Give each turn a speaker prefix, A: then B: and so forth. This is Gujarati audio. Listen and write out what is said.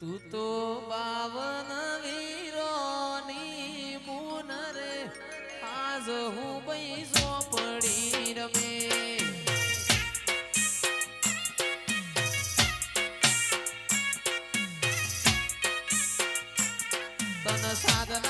A: તું તો 52 વીરોની બુન રે આજ હું બૈસો પડી રમે તન સાધના